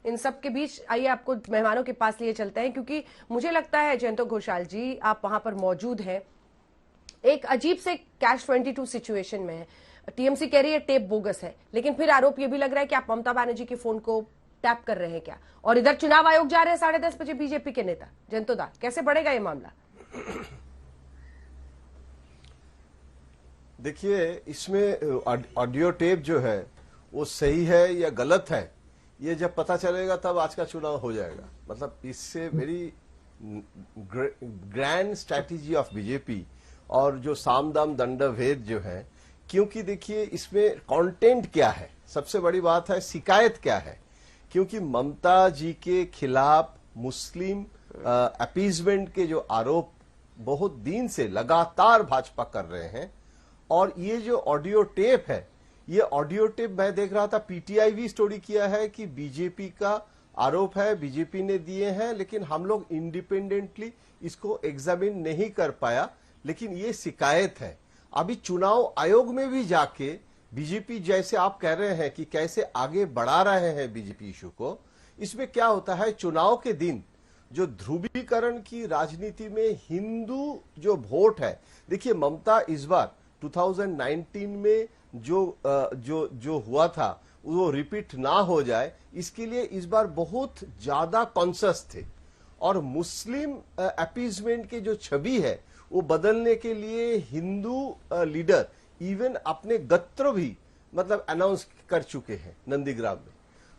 इन सब के बीच आइए आपको मेहमानों के पास लिए चलते हैं, क्योंकि मुझे लगता है जयंतो घोषाल जी आप वहां पर मौजूद हैं, एक अजीब से कैश 22 सिचुएशन में है। टीएमसी कह रही है टेप बोगस है, लेकिन फिर आरोप ये भी लग रहा है कि आप ममता बनर्जी के फोन को टैप कर रहे हैं क्या, और इधर चुनाव आयोग जा रहे हैं 10:30 बजे बीजेपी के नेता। जयंतो दा, कैसे बढ़ेगा ये मामला? देखिए, इसमें ऑडियो टेप जो है वो सही है या गलत है, ये जब पता चलेगा तब आज का चुनाव हो जाएगा। मतलब इससे very grand strategy of BJP और जो साम दाम दंड भेद जो है, क्योंकि देखिए इसमें कंटेंट क्या है, सबसे बड़ी बात है शिकायत क्या है। क्योंकि ममता जी के खिलाफ मुस्लिम अपीजमेंट के जो आरोप बहुत दिन से लगातार भाजपा कर रहे हैं, और ये जो ऑडियो टेप है, ये ऑडियो टेप मैं देख रहा था, पीटीआई भी स्टोरी किया है कि बीजेपी का आरोप है, बीजेपी ने दिए हैं, लेकिन हम लोग इंडिपेंडेंटली इसको एग्जामिन नहीं कर पाया। लेकिन ये शिकायत है। अभी चुनाव आयोग में भी जाके बीजेपी, जैसे आप कह रहे हैं कि कैसे आगे बढ़ा रहे हैं बीजेपी इशू को, इसमें क्या होता है, चुनाव के दिन जो ध्रुवीकरण की राजनीति में हिंदू जो वोट है, देखिए ममता इस बार 2019 में जो हुआ था वो रिपीट ना हो जाए, इसके लिए इस बार बहुत ज्यादा कॉन्शियस थे। और मुस्लिम अपीजमेंट की जो छवि है वो बदलने के लिए हिंदू लीडर इवन अपने गत्र भी मतलब अनाउंस कर चुके हैं नंदीग्राम में।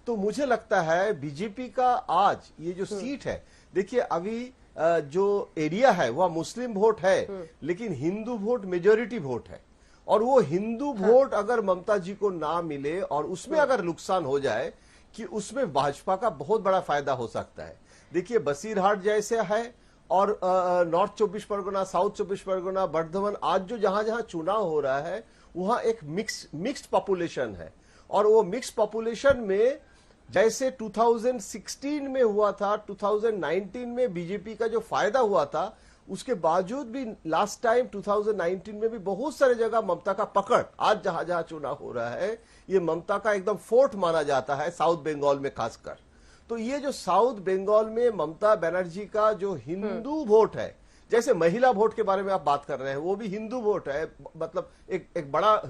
तो मुझे लगता है बीजेपी का आज ये जो सीट है, देखिए अभी जो एरिया है वह मुस्लिम वोट है, लेकिन हिंदू वोट मेजोरिटी वोट है। और वो हिंदू वोट अगर ममता जी को ना मिले और उसमें अगर नुकसान हो जाए कि उसमें भाजपा का बहुत बड़ा फायदा हो सकता है। देखिए बसीरहाट जैसे है और नॉर्थ 24 परगना, साउथ 24 परगना, बर्धमान, आज जो जहां जहां चुनाव हो रहा है वहां एक मिक्स्ड पॉपुलेशन है। और वो मिक्स्ड पॉपुलेशन में जैसे 2016 में हुआ था, 2019 में बीजेपी का जो फायदा हुआ था, उसके बावजूद भी लास्ट टाइम 2019 में भी बहुत सारे जगह ममता का पकड़, आज जहां जहां चुनाव हो रहा है ये ममता का एकदम फोर्ट माना जाता है, साउथ बंगाल में खासकर। तो ये जो साउथ बंगाल में ममता बनर्जी का जो हिंदू वोट है, जैसे महिला वोट के बारे में आप बात कर रहे हैं, वो भी हिंदू वोट है, मतलब एक बड़ा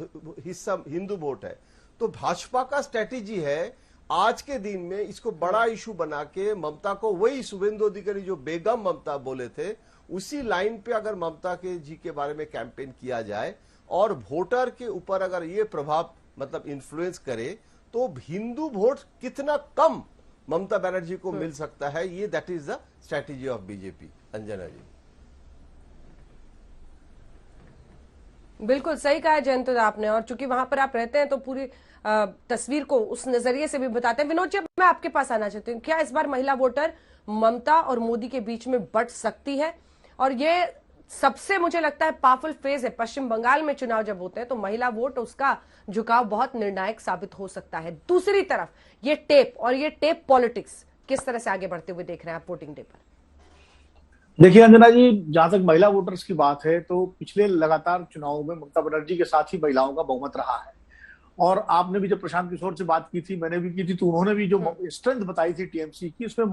हिस्सा हिंदू वोट है। तो भाजपा का स्ट्रेटेजी है आज के दिन में इसको बड़ा इशू बना के ममता को, वही शुभेंदु अधिकारी जो बेगम ममता बोले थे, उसी लाइन पे अगर ममता के जी के बारे में कैंपेन किया जाए और वोटर के ऊपर अगर ये प्रभाव मतलब इन्फ्लुएंस करे, तो हिंदू वोट कितना कम ममता बनर्जी को मिल सकता है, ये that is the strategy of BJP. Anjana ji बिल्कुल सही कहा जयंत आपने, और चूंकि वहां पर आप रहते हैं तो पूरी तस्वीर को उस नजरिए से भी बताते हैं। विनोद जी, मैं आपके पास आना चाहती हूँ, क्या इस बार महिला वोटर ममता और मोदी के बीच में बट सकती है? और ये सबसे मुझे लगता है पावरफुल फेज है। पश्चिम बंगाल में चुनाव जब होते हैं तो महिला वोट, उसका झुकाव बहुत निर्णायक साबित हो सकता है। दूसरी तरफ ये टेप और ये टेप पॉलिटिक्स किस तरह से आगे बढ़ते हुए देख रहे हैं आप वोटिंग डे पर? देखिए अंजना जी, जहां तक महिला वोटर्स की बात है तो पिछले लगातार चुनावों में ममता बनर्जी के साथ ही महिलाओं का बहुमत रहा है। और आपने भी जब प्रशांत किशोर से बात की थी, मैंने भी की थी, तो उन्होंने भी जो स्ट्रेंथ बताई थी टीएमसी की, उसमें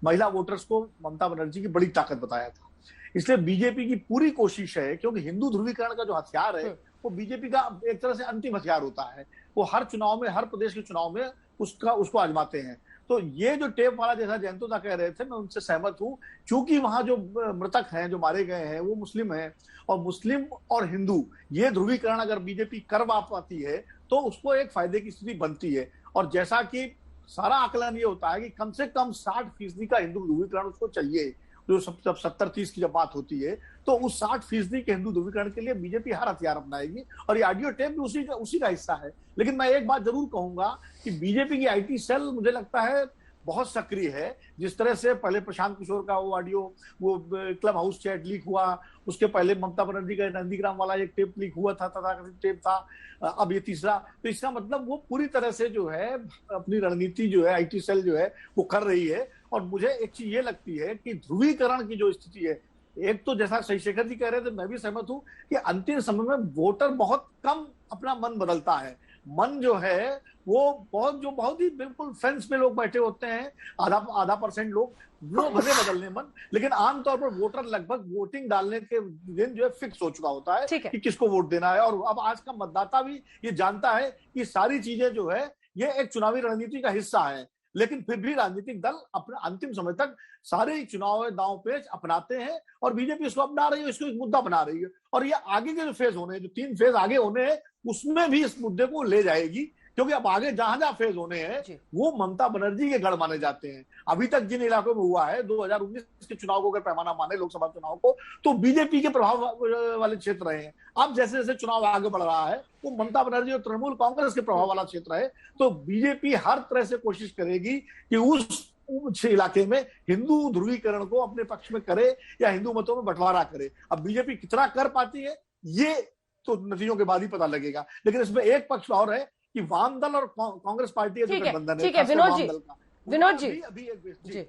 महिला वोटर्स को ममता बनर्जी की बड़ी ताकत बताया था। इसलिए बीजेपी की पूरी कोशिश है, क्योंकि हिंदू ध्रुवीकरण का जो हथियार है वो बीजेपी का एक तरह से अंतिम हथियार होता है। वो हर चुनाव में, हर प्रदेश के चुनाव में उसको आजमाते हैं। तो ये जो टेप वाला, जैसा जयंतोदा कह रहे थे, मैं उनसे सहमत हूं, क्योंकि वहां जो मृतक हैं, जो मारे गए हैं, वो मुस्लिम हैं, और मुस्लिम और हिंदू ये ध्रुवीकरण अगर बीजेपी करवा पाती है तो उसको एक फायदे की स्थिति बनती है। और जैसा कि सारा आकलन ये होता है कि कम से कम 60% का हिंदू ध्रुवीकरण उसको चाहिए। जो सब 70-30 की जब बात होती है तो उस 60% के हिंदू ध्रुवीकरण के लिए बीजेपी हर हथियार अपनाएगी, और ये ऑडियो टेप भी उसी का हिस्सा है। लेकिन मैं एक बात जरूर कहूंगा कि बीजेपी की आईटी सेल मुझे लगता है बहुत सक्रिय है। जिस तरह से पहले प्रशांत किशोर का वो ऑडियो, वो क्लब हाउस चैट लीक हुआ, उसके पहले ममता बनर्जी का नंदीग्राम वाला एक टेप लीक हुआ था, तथाकथित टेप था, अब ये तीसरा। तो इसका मतलब वो पूरी तरह से जो है अपनी रणनीति जो है आईटी सेल जो है वो कर रही है। और मुझे एक चीज ये लगती है कि ध्रुवीकरण की जो स्थिति है, एक तो जैसा शशिशेखर जी कह रहे थे, मैं भी सहमत हूं कि अंतिम समय में वोटर बहुत कम अपना मन बदलता है। मन जो है वो बहुत ही बिल्कुल फेंस पे लोग बैठे होते हैं, आधा परसेंट लोग, वो भले बदलने मन, लेकिन आमतौर पर वोटर लगभग वोटिंग डालने के दिन जो है फिक्स हो चुका होता है कि किसको वोट देना है। और अब आज का मतदाता भी ये जानता है कि सारी चीजें जो है ये एक चुनावी रणनीति का हिस्सा है, लेकिन फिर भी राजनीतिक दल अपने अंतिम समय तक सारे चुनाव दांव पेच अपनाते हैं और बीजेपी इसको अपना रही है, इसको एक मुद्दा बना रही है। और ये आगे के जो फेज होने हैं, जो 3 फेज आगे होने हैं, उसमें भी इस मुद्दे को ले जाएगी, क्योंकि अब आगे जहां जहां फेज होने हैं वो ममता बनर्जी के गढ़ माने जाते हैं। अभी तक जिन इलाकों में हुआ है 2019 के चुनाव को अगर पैमाना माने, लोकसभा चुनाव को, तो बीजेपी के प्रभाव वाले क्षेत्र रहे हैं। अब जैसे जैसे चुनाव आगे बढ़ रहा है वो ममता बनर्जी और तृणमूल कांग्रेस के प्रभाव वाला क्षेत्र है, तो बीजेपी हर तरह से कोशिश करेगी कि उस इलाके में हिंदू ध्रुवीकरण को अपने पक्ष में करे या हिंदू मतों में बंटवारा करे। अब बीजेपी कितना कर पाती है ये तो नतीजों के बाद ही पता लगेगा, लेकिन इसमें एक पक्ष और है कि वाम दल और कांग्रेस पार्टी का जो गठबंधन है, विनोद जी, अभी एक जी